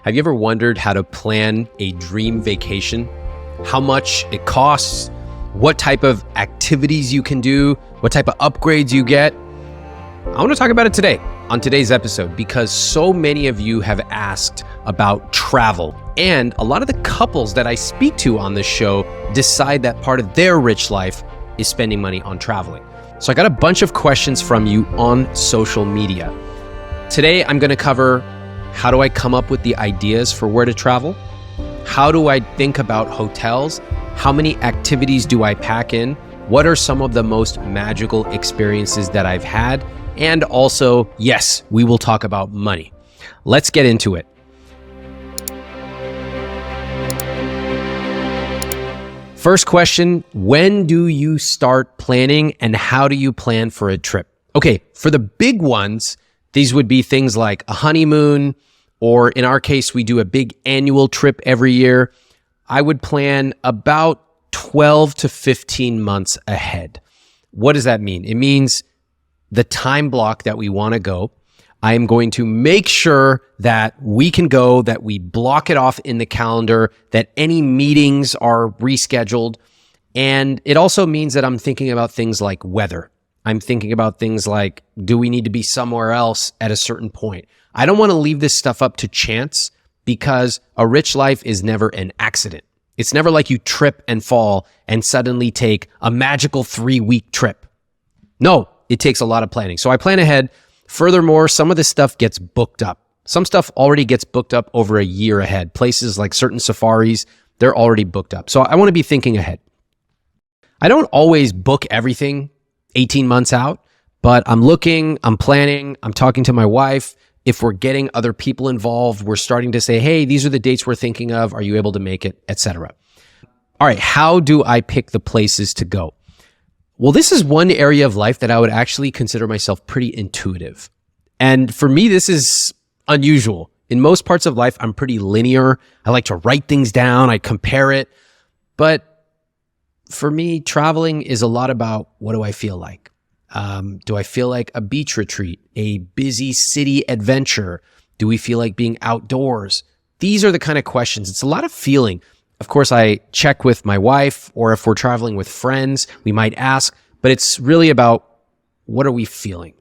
Have you ever wondered how to plan a dream vacation? How much it costs? What type of activities you can do? What type of upgrades you get? I want to talk about it today on today's episode because so many of you have asked about travel. And a lot of the couples that I speak to on this show decide that part of their rich life is spending money on traveling. So I got a bunch of questions from you on social media. Today, I'm going to cover how do I come up with the ideas for where to travel? How do I think about hotels? How many activities do I pack in? What are some of the most magical experiences that I've had? And also, yes, we will talk about money. Let's get into it. First question, when do you start planning and how do you plan for a trip? Okay, for the big ones, these would be things like a honeymoon, or in our case, we do a big annual trip every year. I would plan about 12 to 15 months ahead. What does that mean? It means the time block that we want to go. I am going to make sure that we can go, that we block it off in the calendar, that any meetings are rescheduled. And it also means that I'm thinking about things like weather. I'm thinking about things like, do we need to be somewhere else at a certain point? I don't want to leave this stuff up to chance because a rich life is never an accident. It's never like you trip and fall and suddenly take a magical 3-week trip. No, it takes a lot of planning. So I plan ahead. Furthermore, some of this stuff gets booked up. Some stuff already gets booked up over a year ahead. Places like certain safaris, they're already booked up. So I want to be thinking ahead. I don't always book everything 18 months out, but I'm looking, I'm planning, I'm talking to my wife. If we're getting other people involved, we're starting to say, hey, these are the dates we're thinking of. Are you able to make it, etc. All right, how do I pick the places to go? Well, this is one area of life that I would actually consider myself pretty intuitive. And for me, this is unusual. In most parts of life, I'm pretty linear. I like to write things down. I compare it. But for me, traveling is a lot about what do I feel like? Do I feel like a beach retreat, a busy city adventure? Do we feel like being outdoors? These are the kind of questions. It's a lot of feeling. Of course, I check with my wife, or if we're traveling with friends, we might ask, but it's really about what are we feeling?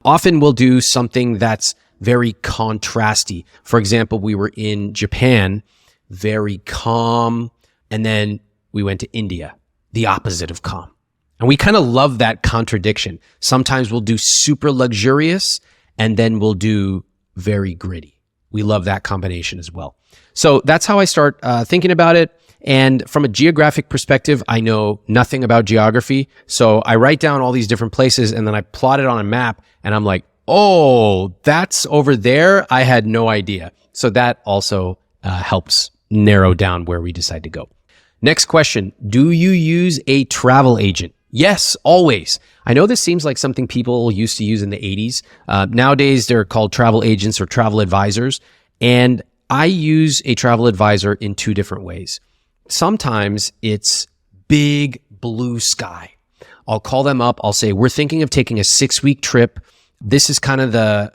Often we'll do something that's very contrasty. For example, we were in Japan, very calm, and then we went to India, the opposite of calm. And we kind of love that contradiction. Sometimes we'll do super luxurious and then we'll do very gritty. We love that combination as well. So that's how I start thinking about it. And from a geographic perspective, I know nothing about geography. So I write down all these different places and then I plot it on a map and I'm like, oh, that's over there. I had no idea. So that also helps narrow down where we decide to go. Next question, do you use a travel agent? Yes, always. I know this seems like something people used to use in the 80s. Nowadays, they're called travel agents or travel advisors. And I use a travel advisor in 2 different ways. Sometimes it's big blue sky. I'll call them up. I'll say, we're thinking of taking a 6-week trip. This is kind of the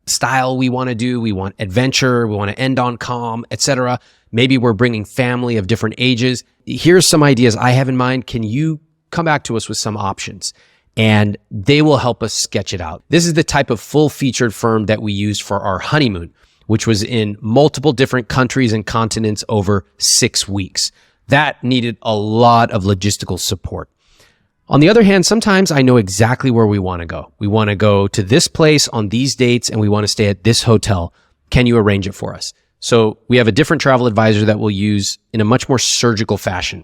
style we want to do. We want adventure. We want to end on calm, etc. Maybe we're bringing family of different ages. Here's some ideas I have in mind. Can you come back to us with some options? And they will help us sketch it out. This is the type of full-featured firm that we used for our honeymoon, which was in multiple different countries and continents over 6 weeks. That needed a lot of logistical support. On the other hand, sometimes I know exactly where we want to go. We want to go to this place on these dates and we want to stay at this hotel. Can you arrange it for us? So we have a different travel advisor that we'll use in a much more surgical fashion.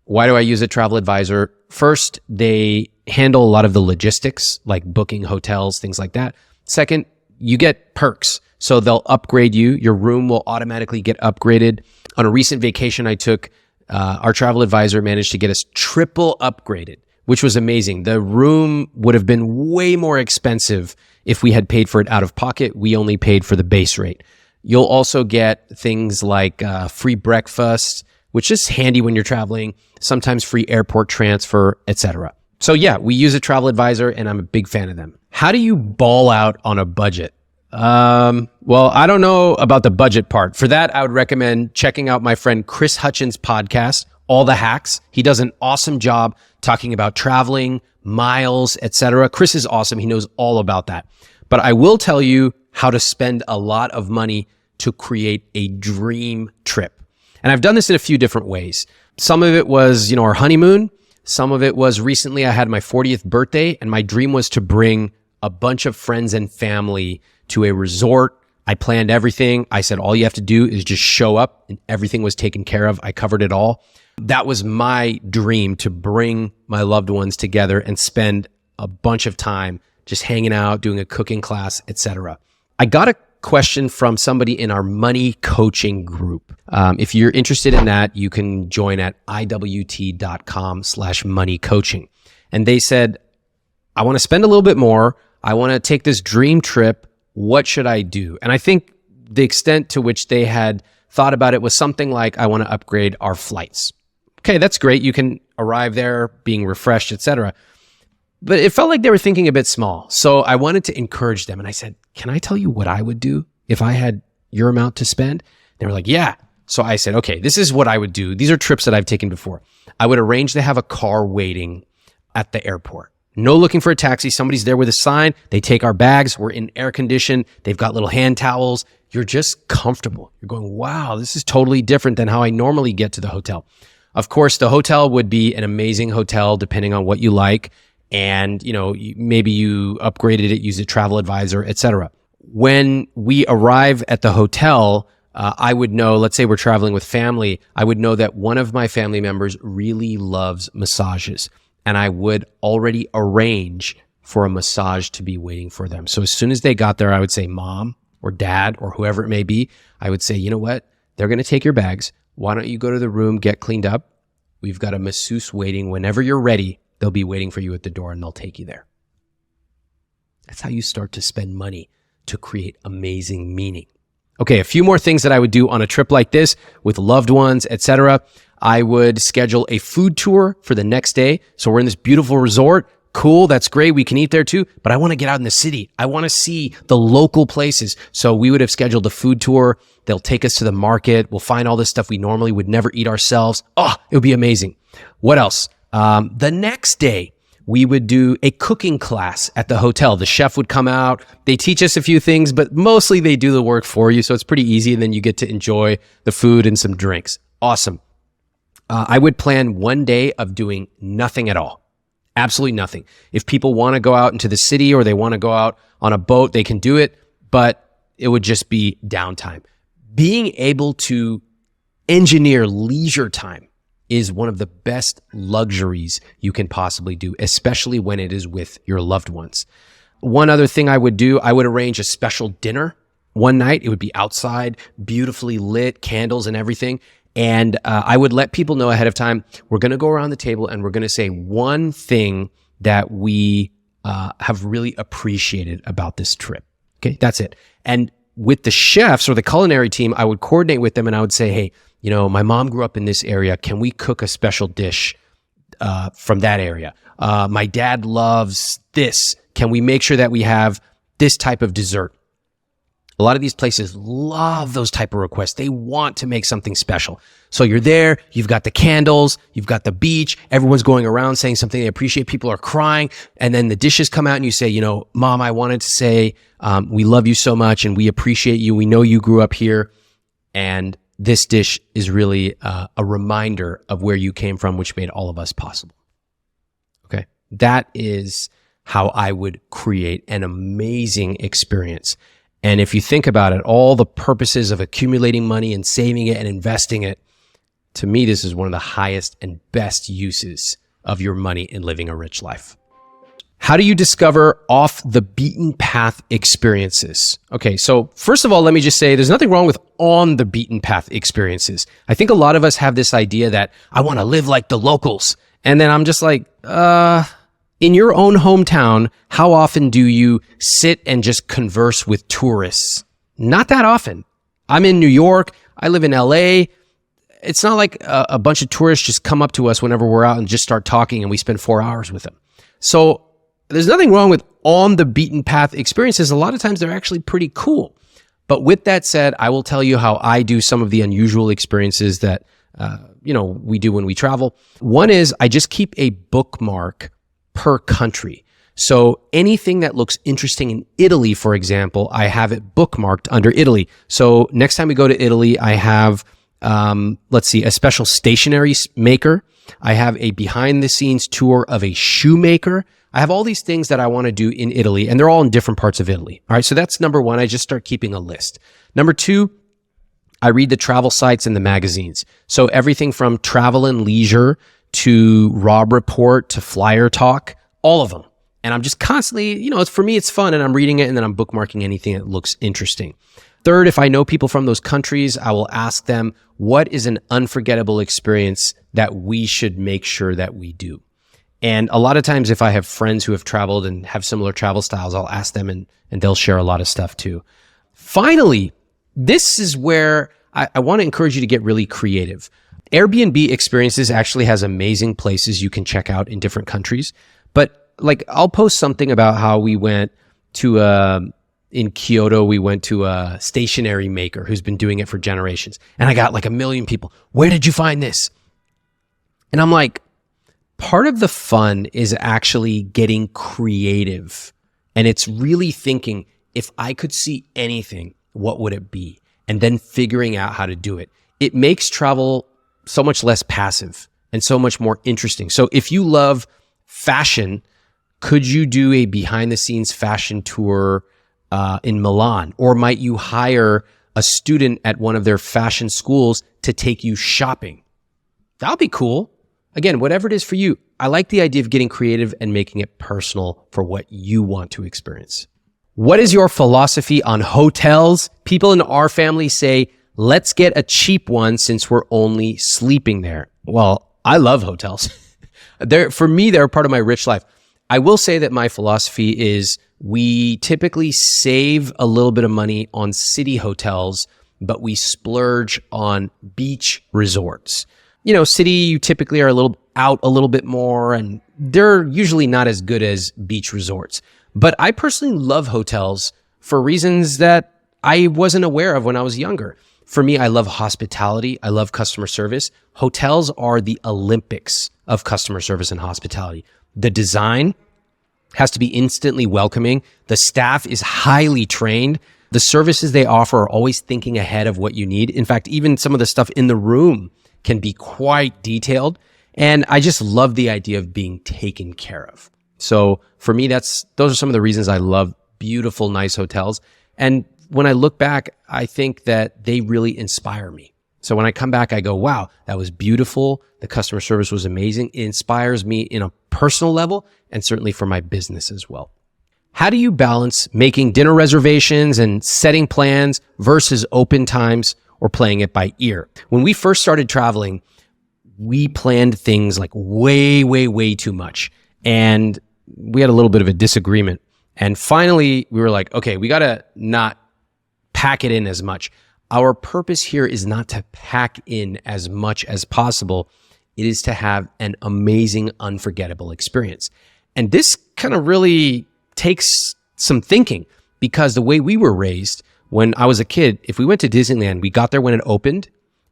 Why do I use a travel advisor? First, they handle a lot of the logistics, like booking hotels, things like that. Second, you get perks. So they'll upgrade you. Your room will automatically get upgraded. On a recent vacation I took, our travel advisor managed to get us triple upgraded, which was amazing. The room would have been way more expensive if we had paid for it out of pocket. We only paid for the base rate. You'll also get things like free breakfast, which is handy when you're traveling, sometimes free airport transfer, etc. So yeah, we use a travel advisor and I'm a big fan of them. How do you ball out on a budget? Well, I don't know about the budget part. For that, I would recommend checking out my friend Chris Hutchins' podcast, All the Hacks. He does an awesome job talking about traveling, miles, etc. Chris is awesome. He knows all about that. But I will tell you how to spend a lot of money to create a dream trip. And I've done this in a few different ways. Some of it was, our honeymoon. Some of it was recently I had my 40th birthday, and my dream was to bring a bunch of friends and family to a resort. I planned everything. I said, all you have to do is just show up, and everything was taken care of. I covered it all. That was my dream, to bring my loved ones together and spend a bunch of time just hanging out, doing a cooking class, etc. I got a question from somebody in our money coaching group. If you're interested in that, you can join at iwt.com/money coaching. And they said, I want to spend a little bit more. I want to take this dream trip. What should I do? And I think the extent to which they had thought about it was something like, I want to upgrade our flights. Okay, that's great. You can arrive there being refreshed, etc. But it felt like they were thinking a bit small. So I wanted to encourage them. And I said, can I tell you what I would do if I had your amount to spend? They were like, yeah. So I said, okay, this is what I would do. These are trips that I've taken before. I would arrange to have a car waiting at the airport. No looking for a taxi. Somebody's there with a sign. They take our bags. We're in air conditioned. They've got little hand towels. You're just comfortable. You're going, wow, this is totally different than how I normally get to the hotel. Of course, the hotel would be an amazing hotel depending on what you like. And, maybe you upgraded it, use a travel advisor, etc. When we arrive at the hotel, I would know, let's say we're traveling with family, I would know that one of my family members really loves massages. And I would already arrange for a massage to be waiting for them. So as soon as they got there, I would say, mom or dad or whoever it may be, I would say, you know what? They're going to take your bags. Why don't you go to the room, get cleaned up? We've got a masseuse waiting. Whenever you're ready, they'll be waiting for you at the door and they'll take you there. That's how you start to spend money to create amazing meaning. Okay, a few more things that I would do on a trip like this with loved ones, etc. I would schedule a food tour for the next day. So we're in this beautiful resort. Cool, that's great. We can eat there too. But I want to get out in the city. I want to see the local places. So we would have scheduled a food tour. They'll take us to the market. We'll find all this stuff we normally would never eat ourselves. Oh, it would be amazing. What else? The next day, we would do a cooking class at the hotel. The chef would come out. They teach us a few things, but mostly they do the work for you. So it's pretty easy. And then you get to enjoy the food and some drinks. Awesome. I would plan one day of doing nothing at all. Absolutely nothing. If people want to go out into the city or they want to go out on a boat, they can do it, but it would just be downtime. Being able to engineer leisure time is one of the best luxuries you can possibly do, especially when it is with your loved ones. One other thing I would do, I would arrange a special dinner one night. It would be outside, beautifully lit, candles and everything. And I would let people know ahead of time, we're going to go around the table and we're going to say one thing that we have really appreciated about this trip. Okay, that's it. And with the chefs or the culinary team, I would coordinate with them and I would say, hey, my mom grew up in this area. Can we cook a special dish from that area? My dad loves this. Can we make sure that we have this type of dessert? A lot of these places love those type of requests. They want to make something special. So you're there, you've got the candles, you've got the beach, everyone's going around saying something they appreciate, people are crying, and then the dishes come out and you say, Mom, I wanted to say, we love you so much and we appreciate you. We know you grew up here. And this dish is really a reminder of where you came from, which made all of us possible. Okay. That is how I would create an amazing experience. And if you think about it, all the purposes of accumulating money and saving it and investing it, to me, this is one of the highest and best uses of your money in living a rich life. How do you discover off the beaten path experiences? Okay, so first of all, let me just say there's nothing wrong with on the beaten path experiences. I think a lot of us have this idea that I want to live like the locals. And then I'm just like, in your own hometown, how often do you sit and just converse with tourists? Not that often. I'm in New York. I live in LA. It's not like a bunch of tourists just come up to us whenever we're out and just start talking and we spend 4 hours with them. So there's nothing wrong with on the beaten path experiences, a lot of times they're actually pretty cool. But with that said, I will tell you how I do some of the unusual experiences that, we do when we travel. One is I just keep a bookmark per country. So anything that looks interesting in Italy, for example, I have it bookmarked under Italy. So next time we go to Italy, I have, a special stationery maker. I have a behind the scenes tour of a shoemaker. I have all these things that I want to do in Italy, and they're all in different parts of Italy. All right. So that's number one. I just start keeping a list. Number two, I read the travel sites and the magazines. So everything from Travel and Leisure to Rob Report to Flyer Talk, all of them. And I'm just constantly, for me, it's fun, and I'm reading it, and then I'm bookmarking anything that looks interesting. Third, if I know people from those countries, I will ask them, what is an unforgettable experience that we should make sure that we do? And a lot of times, if I have friends who have traveled and have similar travel styles, I'll ask them, and they'll share a lot of stuff too. Finally, this is where I want to encourage you to get really creative. Airbnb Experiences actually has amazing places you can check out in different countries. But I'll post something about how we went to in Kyoto, we went to a stationery maker who's been doing it for generations. And I got 1 million people. Where did you find this? And I'm like, part of the fun is actually getting creative. And it's really thinking, if I could see anything, what would it be? And then figuring out how to do it. It makes travel so much less passive and so much more interesting. So if you love fashion, could you do a behind the scenes fashion tour in Milan? Or might you hire a student at one of their fashion schools to take you shopping? That'll be cool. Again, whatever it is for you, I like the idea of getting creative and making it personal for what you want to experience. What is your philosophy on hotels? People in our family say, let's get a cheap one since we're only sleeping there. Well, I love hotels. For me, they're part of my rich life. I will say that my philosophy is we typically save a little bit of money on city hotels, but we splurge on beach resorts. City, you typically are a little bit more, and they're usually not as good as beach resorts. But I personally love hotels for reasons that I wasn't aware of when I was younger. For me, I love hospitality. I love customer service. Hotels are the Olympics of customer service and hospitality. The design has to be instantly welcoming. The staff is highly trained. The services they offer are always thinking ahead of what you need. In fact, even some of the stuff in the room can be quite detailed. And I just love the idea of being taken care of. So for me, those are some of the reasons I love beautiful, nice hotels. And when I look back, I think that they really inspire me. So when I come back, I go, wow, that was beautiful. The customer service was amazing. It inspires me in a personal level and certainly for my business as well. How do you balance making dinner reservations and setting plans versus open times or playing it by ear? When we first started traveling, we planned things way, way, way too much. And we had a little bit of a disagreement. And finally, we were like, okay, we got to not pack it in as much. Our purpose here is not to pack in as much as possible. It is to have an amazing, unforgettable experience. And this kind of really takes some thinking, because the way we were raised when I was a kid, if we went to Disneyland, we got there when it opened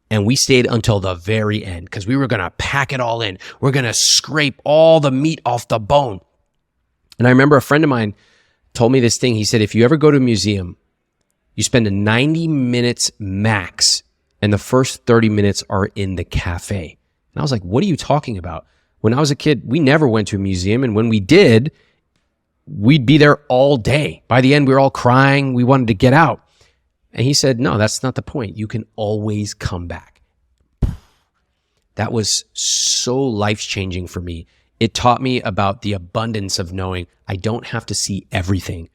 and we stayed until the very end because we were going to pack it all in. We're going to scrape all the meat off the bone. And I remember a friend of mine told me this thing. He said, if you ever go to a museum, you spend 90 minutes max, and the first 30 minutes are in the cafe. And I was like, what are you talking about? When I was a kid, we never went to a museum. And when we did, we'd be there all day. By the end, we were all crying. We wanted to get out. And he said, no, that's not the point. You can always come back. That was so life-changing for me. It taught me about the abundance of knowing I don't have to see everything,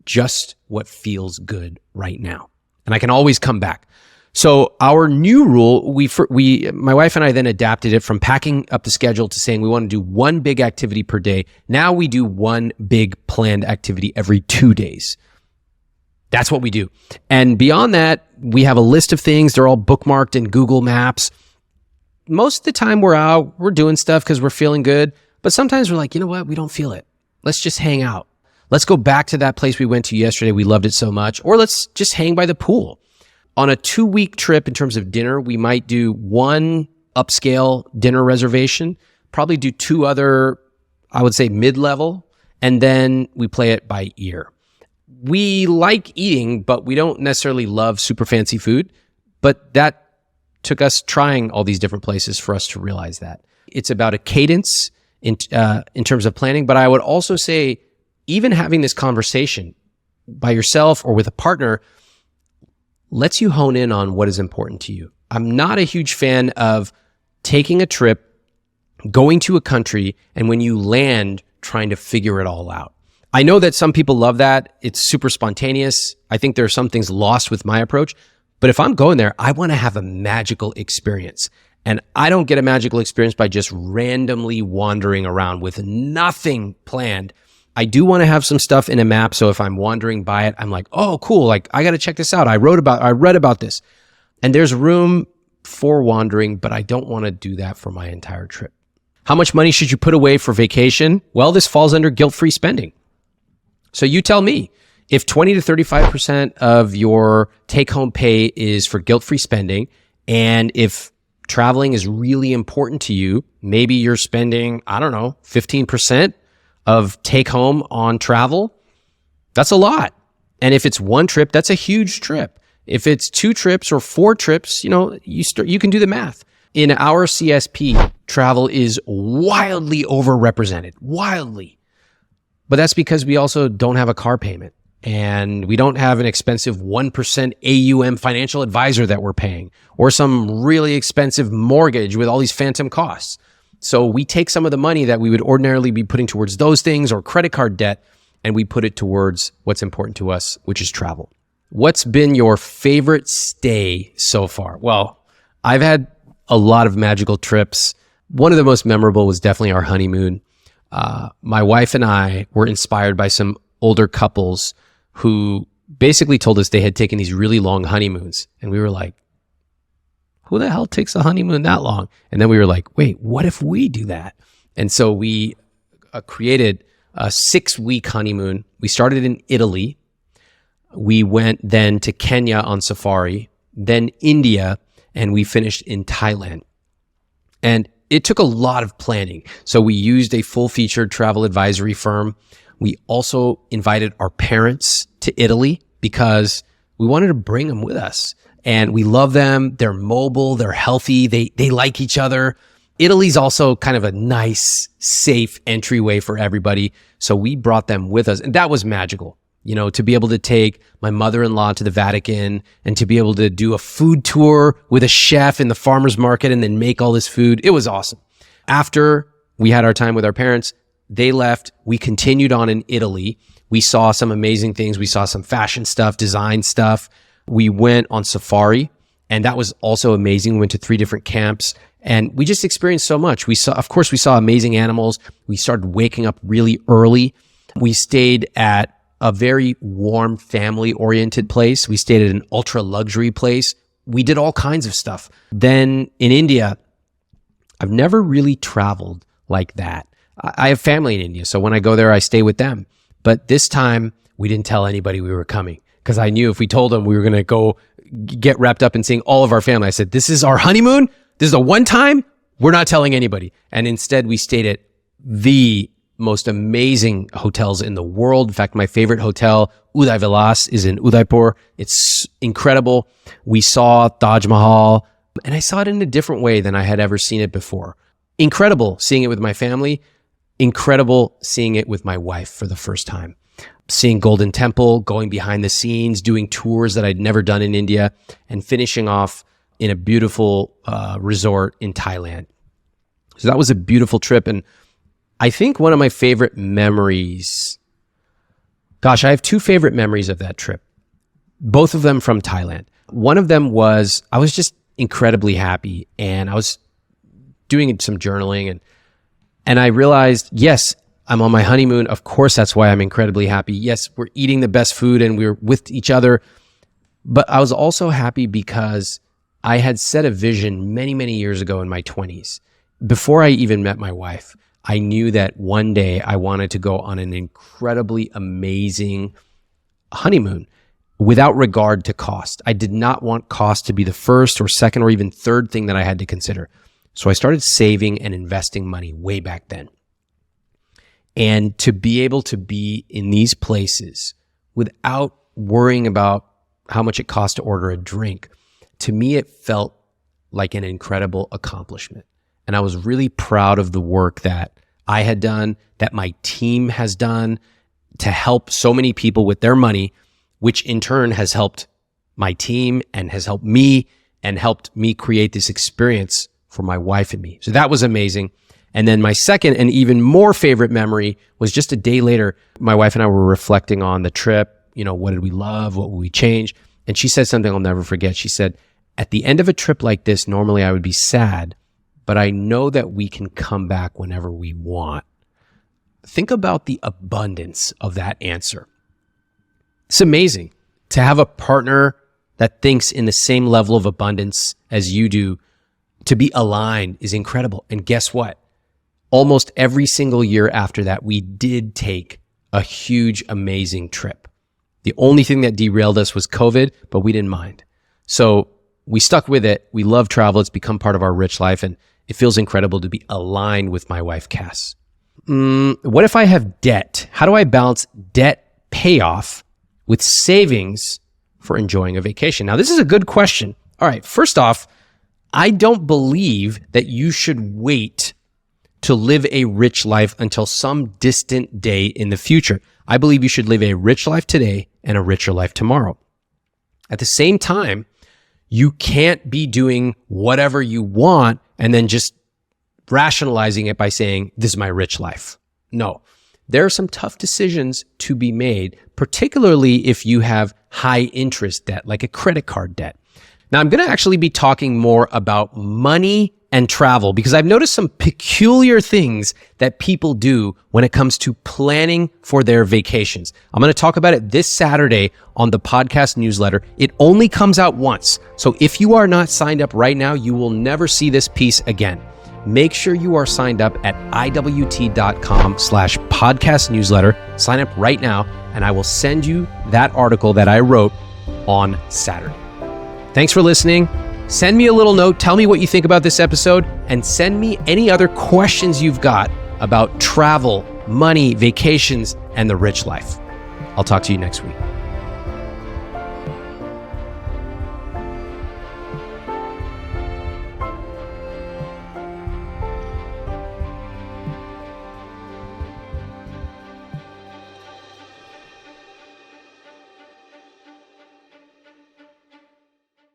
just what feels good right now. And I can always come back. So our new rule, my wife and I then adapted it from packing up the schedule to saying we want to do one big activity per day. Now we do one big planned activity every 2 days. That's what we do. And beyond that, we have a list of things. They're all bookmarked in Google Maps. Most of the time we're out, we're doing stuff because we're feeling good. But sometimes we're like, you know what? We don't feel it. Let's just hang out. Let's go back to that place we went to yesterday. We loved it so much. Or let's just hang by the pool. On a 2-week trip in terms of dinner, we might do one upscale dinner reservation, probably do 2 other, I would say mid-level, and then we play it by ear. We like eating, but we don't necessarily love super fancy food. But that took us trying all these different places for us to realize that. It's about a cadence in terms of planning. But I would also say, even having this conversation by yourself or with a partner lets you hone in on what is important to you. I'm not a huge fan of taking a trip, going to a country, and when you land, trying to figure it all out. I know that some people love that. It's super spontaneous. I think there are some things lost with my approach. But if I'm going there, I want to have a magical experience. And I don't get a magical experience by just randomly wandering around with nothing planned. I do want to have some stuff in a map. So if I'm wandering by it, I'm like, oh, cool. Like, I got to check this out. I read about this. And there's room for wandering, but I don't want to do that for my entire trip. How much money should you put away for vacation? Well, this falls under guilt-free spending. So you tell me, if 20 to 35% of your take-home pay is for guilt-free spending, and if traveling is really important to you, maybe you're spending, 15% of take-home on travel, that's a lot. And if it's one trip, that's a huge trip. If it's 2 trips or 4 trips, you can do the math. In our CSP, travel is wildly overrepresented, wildly. But that's because we also don't have a car payment, and we don't have an expensive 1% AUM financial advisor that we're paying, or some really expensive mortgage with all these phantom costs. So we take some of the money that we would ordinarily be putting towards those things or credit card debt, and we put it towards what's important to us, which is travel. What's been your favorite stay so far? Well, I've had a lot of magical trips. One of the most memorable was definitely our honeymoon. My wife and I were inspired by some older couples who basically told us they had taken these really long honeymoons. And we were like, who the hell takes a honeymoon that long? And then we were like, wait, what if we do that? And so we created a 6-week honeymoon. We started in Italy. We went then to Kenya on safari, then India, and we finished in Thailand. And it took a lot of planning. So we used a full-featured travel advisory firm. We also invited our parents to Italy because we wanted to bring them with us. And we love them. They're mobile. They're healthy. They like each other. Italy's also kind of a nice, safe entryway for everybody. So we brought them with us. And that was magical. To be able to take my mother-in-law to the Vatican and to be able to do a food tour with a chef in the farmer's market and then make all this food. It was awesome. After we had our time with our parents, they left. We continued on in Italy. We saw some amazing things. We saw some fashion stuff, design stuff. We went on safari, and that was also amazing. We went to 3 different camps, and we just experienced so much. We saw amazing animals. We started waking up really early. We stayed at a very warm, family-oriented place. We stayed at an ultra-luxury place. We did all kinds of stuff. Then in India, I've never really traveled like that. I have family in India, so when I go there, I stay with them. But this time, we didn't tell anybody we were coming because I knew if we told them we were going to go get wrapped up in seeing all of our family. I said, this is our honeymoon. This is a one-time. We're not telling anybody. And instead, we stayed at the most amazing hotels in the world. In fact, my favorite hotel, Uday Vilas, is in Udaipur. It's incredible. We saw Taj Mahal, and I saw it in a different way than I had ever seen it before. Incredible seeing it with my family. Incredible seeing it with my wife for the first time. Seeing Golden Temple, going behind the scenes, doing tours that I'd never done in India, and finishing off in a beautiful resort in Thailand. So that was a beautiful trip. And I think one of my favorite memories, I have 2 favorite memories of that trip, both of them from Thailand. One of them was I was just incredibly happy, and I was doing some journaling, and I realized, yes, I'm on my honeymoon. Of course, that's why I'm incredibly happy. Yes, we're eating the best food and we're with each other. But I was also happy because I had set a vision many, many years ago in my 20s. Before I even met my wife, I knew that one day I wanted to go on an incredibly amazing honeymoon without regard to cost. I did not want cost to be the first or second or even third thing that I had to consider. So I started saving and investing money way back then. And to be able to be in these places without worrying about how much it costs to order a drink, to me, it felt like an incredible accomplishment. And I was really proud of the work that I had done, that my team has done to help so many people with their money, which in turn has helped my team and has helped me and helped me create this experience for my wife and me. So that was amazing. And then my second and even more favorite memory was just a day later. My wife and I were reflecting on the trip. What did we love? What would we change? And she said something I'll never forget. She said, at the end of a trip like this, normally I would be sad, but I know that we can come back whenever we want. Think about the abundance of that answer. It's amazing to have a partner that thinks in the same level of abundance as you do. To be aligned is incredible. And guess what? Almost every single year after that, we did take a huge, amazing trip. The only thing that derailed us was COVID, but we didn't mind. So we stuck with it. We love travel. It's become part of our rich life, and it feels incredible to be aligned with my wife, Cass. What if I have debt? How do I balance debt payoff with savings for enjoying a vacation? Now, this is a good question. All right, first off, I don't believe that you should wait to live a rich life until some distant day in the future. I believe you should live a rich life today and a richer life tomorrow. At the same time, you can't be doing whatever you want and then just rationalizing it by saying, this is my rich life. No, there are some tough decisions to be made, particularly if you have high interest debt, like a credit card debt. Now, I'm going to actually be talking more about money and travel because I've noticed some peculiar things that people do when it comes to planning for their vacations. I'm going to talk about it this Saturday on the podcast newsletter. It only comes out once. So if you are not signed up right now, you will never see this piece again. Make sure you are signed up at iwt.com/podcast newsletter. Sign up right now, and I will send you that article that I wrote on Saturday. Thanks for listening. Send me a little note. Tell me what you think about this episode, and send me any other questions you've got about travel, money, vacations, and the rich life. I'll talk to you next week.